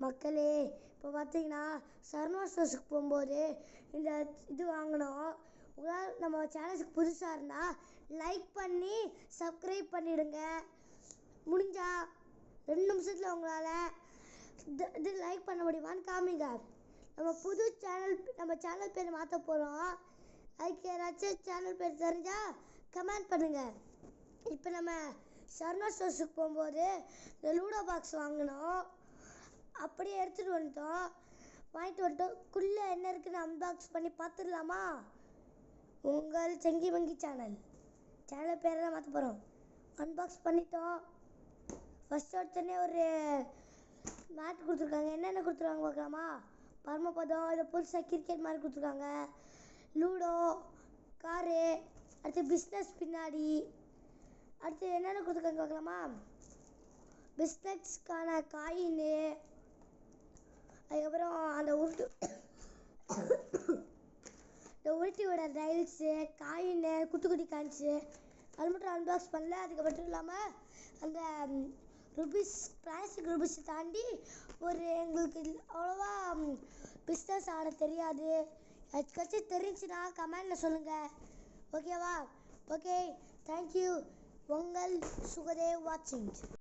மக்களே, இப்போ பார்த்தீங்கன்னா சரவணா ஸ்டோர்ஸுக்கு போகும்போது இந்த இது வாங்கினோம். உங்களால் நம்ம சேனலுக்கு புதுசாக இருந்தால் லைக் பண்ணி சப்ஸ்கிரைப் பண்ணிவிடுங்க. முடிஞ்சால் 2 நிமிஷத்தில் உங்களால் இது லைக் பண்ண முடியுமான்னு காமிங்க. நம்ம புது சேனல், நம்ம சேனல் பேர் மாற்ற போகிறோம். அதுக்கு ஏதாச்சும் சேனல் பேர் தெரிஞ்சால் கமெண்ட் பண்ணுங்கள். இப்போ நம்ம சரவணா ஸ்டோர்ஸுக்கு போகும்போது இந்த லூடோ பாக்ஸ் வாங்கினோம். அப்படியே வாங்கிட்டு வந்துட்டோம். குள்ளே என்ன இருக்குன்னு அன்பாக்ஸ் பண்ணி பார்த்துடலாமா? உங்கள் செங்கி வங்கி சேனல் பேரை தான் மாற்ற போகிறோம். அன்பாக்ஸ் பண்ணிட்டோம். ஃபஸ்ட் எடுத்தோடனே ஒரு மேட் கொடுத்துருக்காங்க. என்னென்ன கொடுத்துருக்காங்க பார்க்கலாமா? பரமபதம், இதை புதுசாக கிரிக்கெட் மாதிரி கொடுத்துருக்காங்க. லூடோ, காரு, அடுத்து பிஸ்னஸ் பின்னாடி, அடுத்து என்னென்ன கொடுத்துருக்காங்க பார்க்கலாமா? பிஸ்னஸ்க்கான காயின்னு, அதுக்கப்புறம் அந்த உருட்டி விட டைல்ஸு, காயின்னு, குட்டி காயின்ஸு, அது மட்டும் அன்பாக்ஸ் பண்ணல. அதுக்கு மட்டும் இல்லாமல் அந்த பிளாஸ்டிக் ரூபிஸை தாண்டி எங்களுக்கு அவ்வளோவா பிஸ்னஸ் ஆட தெரியாது. அதுக்காச்சும் தெரிஞ்சுன்னா கமெண்டில் சொல்லுங்கள். ஓகேவா? Okay, thank you. உங்கள் சுகதேவ் வாட்சிங்.